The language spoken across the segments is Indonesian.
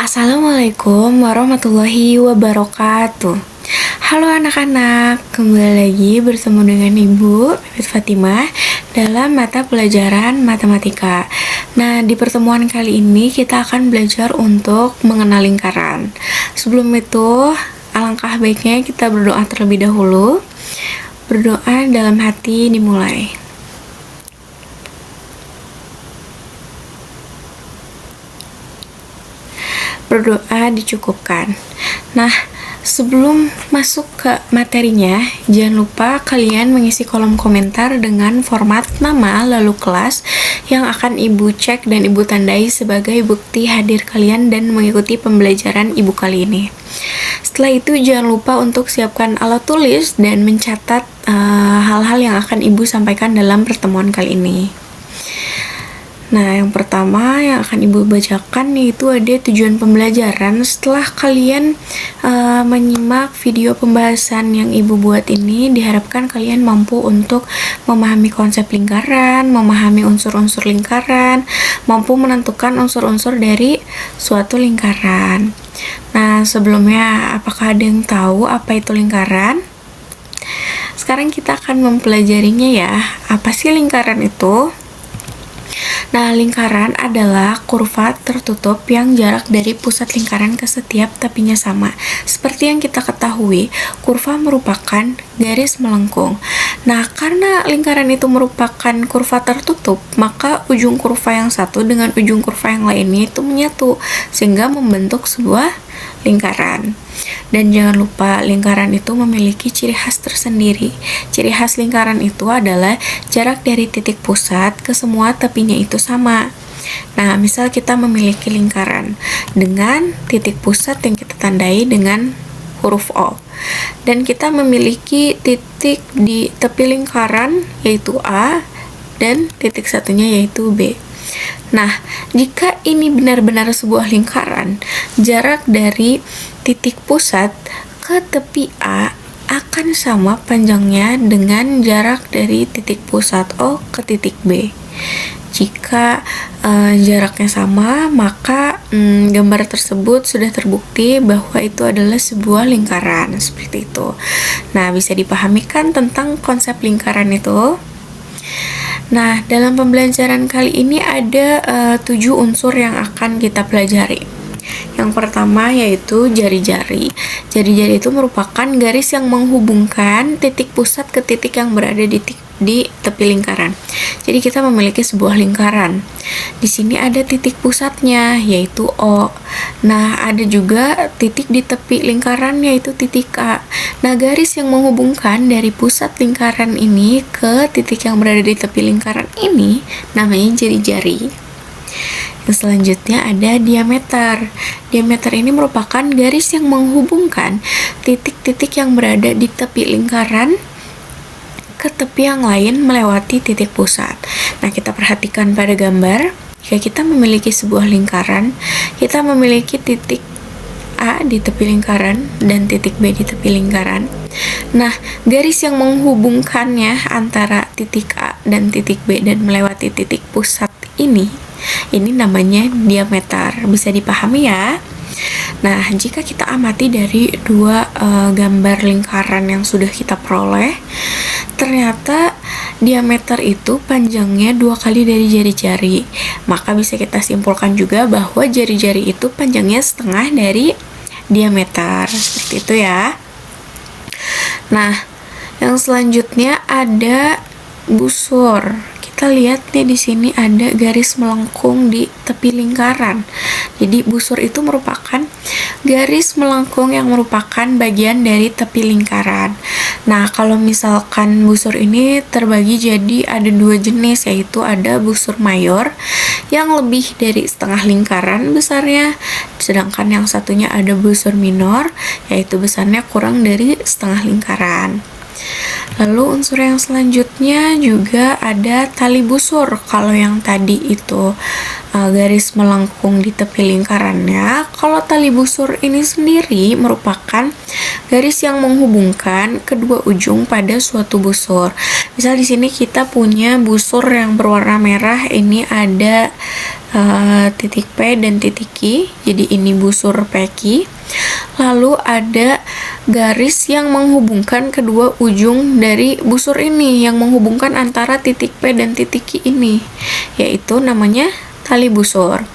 Assalamualaikum warahmatullahi wabarakatuh. Halo anak-anak, kembali lagi bersama dengan Ibu Pipit Fatimah dalam mata pelajaran matematika. Nah, di pertemuan kali ini kita akan belajar untuk mengenal lingkaran. Sebelum itu, alangkah baiknya kita berdoa terlebih dahulu. Berdoa dalam hati dimulai. Berdoa dicukupkan. Nah, sebelum masuk ke materinya, jangan lupa kalian mengisi kolom komentar dengan format nama lalu kelas yang akan Ibu cek dan Ibu tandai sebagai bukti hadir kalian dan mengikuti pembelajaran Ibu kali ini. Setelah itu jangan lupa untuk siapkan alat tulis dan mencatat hal-hal yang akan Ibu sampaikan dalam pertemuan kali ini. Nah, yang pertama yang akan Ibu bacakan yaitu ada tujuan pembelajaran. Setelah kalian menyimak video pembahasan yang Ibu buat ini, diharapkan kalian mampu untuk memahami konsep lingkaran, memahami unsur-unsur lingkaran, mampu menentukan unsur-unsur dari suatu lingkaran. Nah, sebelumnya apakah ada yang tahu apa itu lingkaran? Sekarang kita akan mempelajarinya ya. Apa sih lingkaran itu? Nah, lingkaran adalah kurva tertutup yang jarak dari pusat lingkaran ke setiap tepinya sama. Seperti yang kita ketahui, kurva merupakan garis melengkung. Nah, karena lingkaran itu merupakan kurva tertutup, maka ujung kurva yang satu dengan ujung kurva yang lainnya itu menyatu, sehingga membentuk sebuah lingkaran. Dan jangan lupa lingkaran itu memiliki ciri khas tersendiri. Ciri khas lingkaran itu adalah jarak dari titik pusat ke semua tepinya itu sama. Nah, misal kita memiliki lingkaran dengan titik pusat yang kita tandai dengan huruf O, dan kita memiliki titik di tepi lingkaran yaitu A dan titik satunya yaitu B. Nah, jika ini benar-benar sebuah lingkaran, jarak dari titik pusat ke tepi A akan sama panjangnya dengan jarak dari titik pusat O ke titik B. Jika jaraknya sama, maka gambar tersebut sudah terbukti bahwa itu adalah sebuah lingkaran, seperti itu. Nah, bisa dipahami kan tentang konsep lingkaran itu? Nah, dalam pembelajaran kali ini ada 7 unsur yang akan kita pelajari. Yang pertama yaitu jari-jari. Jari-jari itu merupakan garis yang menghubungkan titik pusat ke titik yang berada di tepi lingkaran. Jadi kita memiliki sebuah lingkaran. Di sini ada titik pusatnya yaitu O. Nah, ada juga titik di tepi lingkaran yaitu titik A. Nah, garis yang menghubungkan dari pusat lingkaran ini ke titik yang berada di tepi lingkaran ini namanya jari-jari. Yang selanjutnya ada diameter. Diameter ini merupakan garis yang menghubungkan titik-titik yang berada di tepi lingkaran ke tepi yang lain melewati titik pusat. Nah, kita perhatikan pada gambar. Jika kita memiliki sebuah lingkaran, kita memiliki titik A di tepi lingkaran dan titik B di tepi lingkaran. Nah, garis yang menghubungkannya antara titik A dan titik B dan melewati titik pusat ini namanya diameter. Bisa dipahami ya? Nah, jika kita amati dari dua gambar lingkaran yang sudah kita peroleh, ternyata diameter itu panjangnya 2 kali dari jari-jari. Maka bisa kita simpulkan juga bahwa jari-jari itu panjangnya setengah dari diameter. Seperti itu ya. Nah, yang selanjutnya ada busur. Kita lihat nih di sini ada garis melengkung di tepi lingkaran. Jadi busur itu merupakan garis melengkung yang merupakan bagian dari tepi lingkaran. Nah, kalau misalkan busur ini terbagi jadi ada 2 jenis, yaitu ada busur mayor yang lebih dari setengah lingkaran besarnya, sedangkan yang satunya ada busur minor yaitu besarnya kurang dari setengah lingkaran. Lalu unsur yang selanjutnya juga ada tali busur. Kalau yang tadi itu garis melengkung di tepi lingkarannya, kalau tali busur ini sendiri merupakan garis yang menghubungkan kedua ujung pada suatu busur. Misal di sini kita punya busur yang berwarna merah, ini ada titik P dan titik Q, jadi ini busur PQ. Lalu ada garis yang menghubungkan kedua ujung dari busur ini, yang menghubungkan antara titik P dan titik Q ini, yaitu namanya tali busur.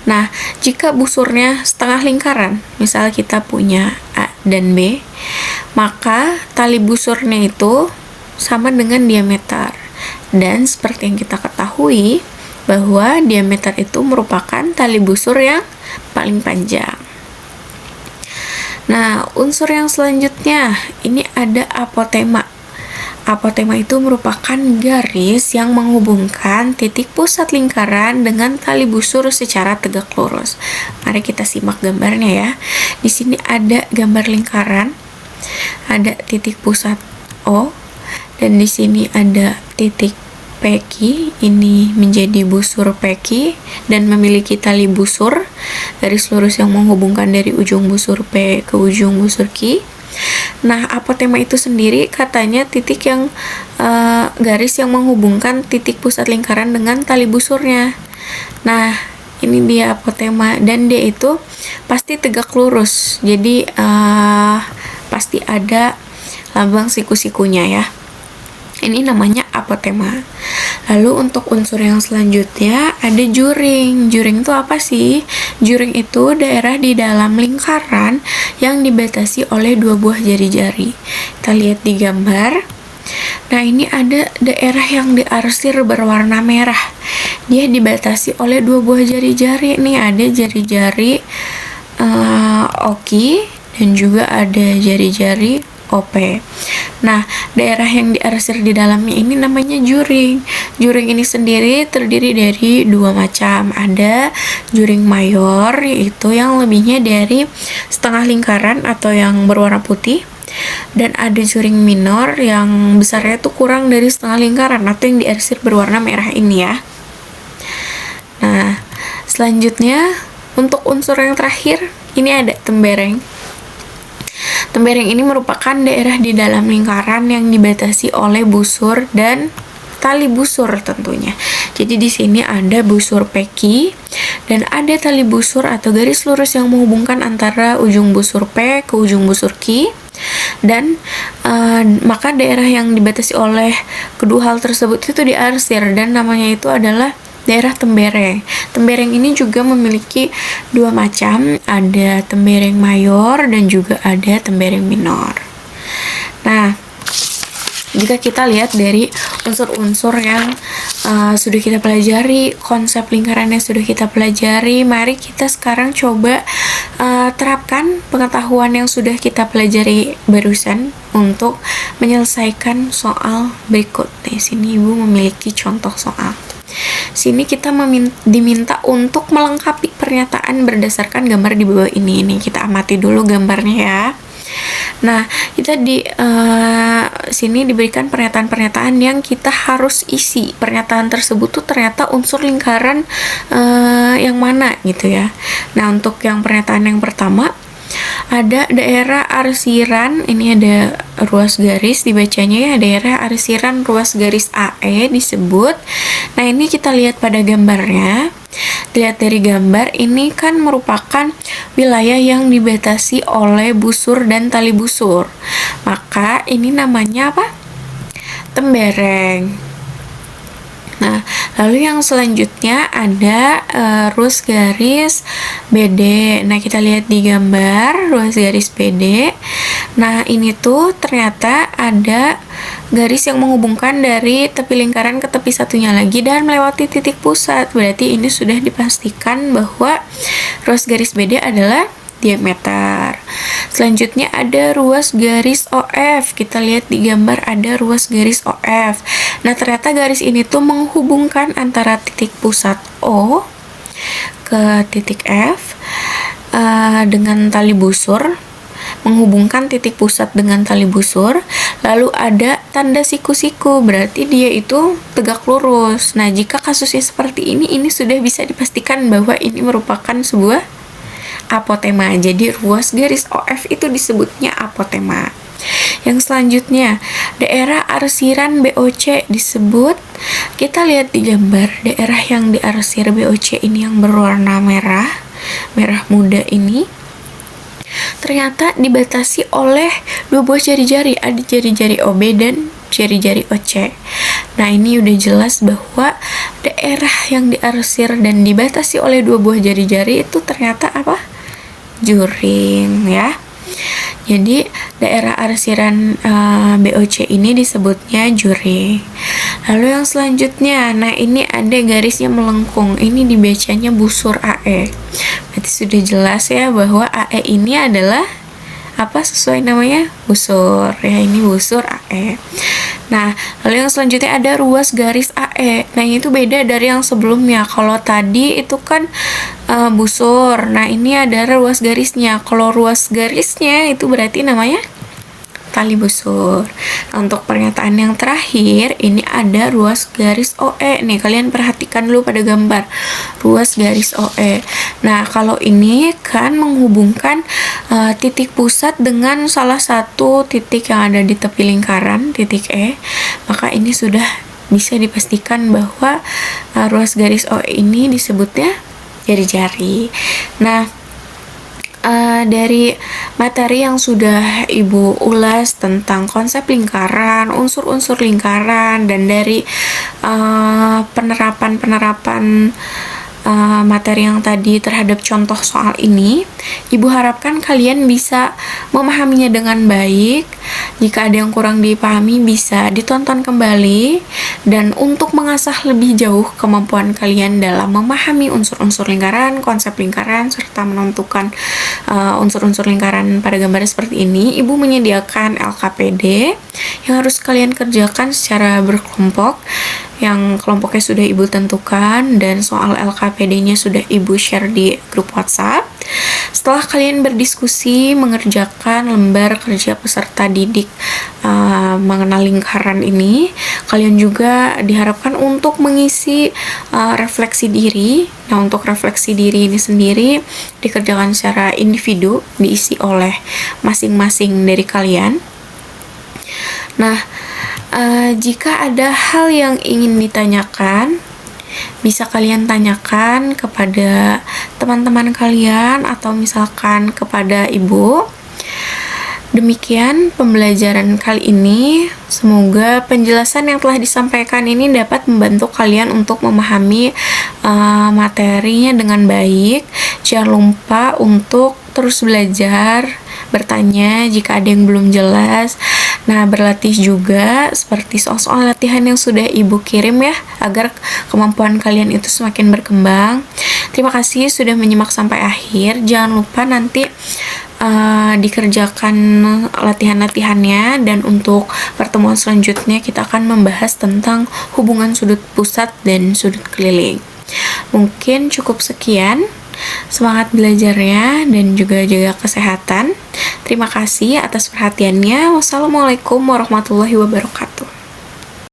Nah, jika busurnya setengah lingkaran, misal kita punya A dan B, maka tali busurnya itu sama dengan diameter. Dan seperti yang kita ketahui, bahwa diameter itu merupakan tali busur yang paling panjang. Nah, unsur yang selanjutnya, ini ada apotema. Apotema itu merupakan garis yang menghubungkan titik pusat lingkaran dengan tali busur secara tegak lurus. Mari kita simak gambarnya ya. Di sini ada gambar lingkaran, ada titik pusat O, dan di sini ada titik PQ, ini menjadi busur PQ dan memiliki tali busur garis lurus yang menghubungkan dari ujung busur P ke ujung busur Q. Nah, apotema itu sendiri katanya titik yang garis yang menghubungkan titik pusat lingkaran dengan tali busurnya. Nah, ini dia apotema, dan dia itu pasti tegak lurus, jadi pasti ada lambang siku-sikunya ya. Ini namanya apotema. Lalu untuk unsur yang selanjutnya ada juring. Juring itu apa sih? Juring itu daerah di dalam lingkaran yang dibatasi oleh dua buah jari-jari. Kita lihat di gambar. Nah, ini ada daerah yang diarsir berwarna merah. Dia dibatasi oleh dua buah jari-jari. Nih ada jari-jari OQ dan juga ada jari-jari OP. Nah, daerah yang diarsir di dalamnya ini namanya juring. Juring ini sendiri terdiri dari dua macam. Ada juring mayor, yaitu yang lebihnya dari setengah lingkaran atau yang berwarna putih. Dan ada juring minor yang besarnya itu kurang dari setengah lingkaran atau yang diarsir berwarna merah ini ya. Nah, selanjutnya untuk unsur yang terakhir, ini ada tembereng. Tembereng ini merupakan daerah di dalam lingkaran yang dibatasi oleh busur dan tali busur tentunya. Jadi di sini ada busur PQ dan ada tali busur atau garis lurus yang menghubungkan antara ujung busur P ke ujung busur Q. Dan maka daerah yang dibatasi oleh kedua hal tersebut itu diarsir dan namanya itu adalah daerah tembereng. Tembereng ini juga memiliki dua macam, ada tembereng mayor dan juga ada tembereng minor. Nah, jika kita lihat dari unsur-unsur yang sudah kita pelajari, konsep lingkaran yang sudah kita pelajari, mari kita sekarang coba terapkan pengetahuan yang sudah kita pelajari barusan untuk menyelesaikan soal berikut. Di sini Ibu memiliki contoh soal. Sini kita diminta untuk melengkapi pernyataan berdasarkan gambar di bawah ini. Ini kita amati dulu gambarnya ya. Nah, kita di sini diberikan pernyataan-pernyataan yang kita harus isi. Pernyataan tersebut tuh ternyata unsur lingkaran yang mana gitu ya. Nah, untuk yang pernyataan yang pertama, ada daerah arsiran, ini ada ruas garis dibacanya ya, daerah arsiran ruas garis AE disebut. Nah, ini kita lihat pada gambarnya. Lihat dari gambar, ini kan merupakan wilayah yang dibatasi oleh busur dan tali busur. Maka ini namanya apa? Tembereng. Nah, lalu yang selanjutnya ada ruas garis BD. Nah, kita lihat di gambar ruas garis BD. Nah, ini tuh ternyata ada garis yang menghubungkan dari tepi lingkaran ke tepi satunya lagi dan melewati titik pusat. Berarti ini sudah dipastikan bahwa ruas garis BD adalah diameter. Selanjutnya ada ruas garis OF. Kita lihat di gambar ada ruas garis OF. Nah, ternyata garis ini tuh menghubungkan antara titik pusat O ke titik F dengan tali busur, menghubungkan titik pusat dengan tali busur. Lalu ada tanda siku-siku, berarti dia itu tegak lurus. Nah, jika kasusnya seperti ini sudah bisa dipastikan bahwa ini merupakan sebuah apotema. Jadi ruas garis OF itu disebutnya apotema. Yang selanjutnya, daerah arsiran BOC disebut, kita lihat di gambar, daerah yang diarsir BOC ini yang berwarna merah muda ini, ternyata dibatasi oleh dua buah jari-jari, ada jari-jari OB dan jari-jari OC. Nah, ini udah jelas bahwa daerah yang diarsir dan dibatasi oleh dua buah jari-jari itu ternyata apa? Juring, ya. Jadi daerah arsiran BOC ini disebutnya juring. Lalu yang selanjutnya, nah ini ada garisnya melengkung, ini dibacanya busur AE. Berarti sudah jelas ya bahwa AE ini adalah apa sesuai namanya? Busur, ya, ini busur AE. Nah, lalu yang selanjutnya ada ruas garis AE. Nah, ini tuh beda dari yang sebelumnya. Kalau tadi itu kan busur. Nah, ini ada ruas garisnya. Kalau ruas garisnya itu berarti namanya tali busur. Nah, untuk pernyataan yang terakhir, ini ada ruas garis OE. Nih, kalian perhatikan dulu pada gambar. Ruas garis OE. Nah, kalau ini kan menghubungkan titik pusat dengan salah satu titik yang ada di tepi lingkaran, titik E. Maka ini sudah bisa dipastikan bahwa ruas garis OE ini disebutnya jari-jari. Nah, dari materi yang sudah Ibu ulas tentang konsep lingkaran, unsur-unsur lingkaran, dan dari penerapan materi yang tadi terhadap contoh soal ini, Ibu harapkan kalian bisa memahaminya dengan baik. Jika ada yang kurang dipahami bisa ditonton kembali, dan untuk mengasah lebih jauh kemampuan kalian dalam memahami unsur-unsur lingkaran, konsep lingkaran, serta menentukan unsur-unsur lingkaran pada gambar seperti ini, Ibu menyediakan LKPD yang harus kalian kerjakan secara berkelompok, yang kelompoknya sudah Ibu tentukan, dan soal LKPD-nya sudah Ibu share di grup WhatsApp. Setelah kalian berdiskusi mengerjakan lembar kerja peserta didik mengenal lingkaran ini, kalian juga diharapkan untuk mengisi refleksi diri. Nah, untuk refleksi diri ini sendiri dikerjakan secara individu, diisi oleh masing-masing dari kalian. Nah, jika ada hal yang ingin ditanyakan, bisa kalian tanyakan kepada teman-teman kalian atau misalkan kepada Ibu. Demikian pembelajaran kali ini. Semoga penjelasan yang telah disampaikan ini dapat membantu kalian untuk memahami materinya dengan baik. Jangan lupa untuk terus belajar, bertanya jika ada yang belum jelas. Nah, berlatih juga seperti soal-soal latihan yang sudah Ibu kirim ya, agar kemampuan kalian itu semakin berkembang. Terima kasih sudah menyimak sampai akhir. Jangan lupa nanti dikerjakan latihan-latihannya, dan untuk pertemuan selanjutnya kita akan membahas tentang hubungan sudut pusat dan sudut keliling. Mungkin cukup sekian. Semangat belajarnya dan juga jaga kesehatan. Terima kasih atas perhatiannya. Wassalamualaikum warahmatullahi wabarakatuh.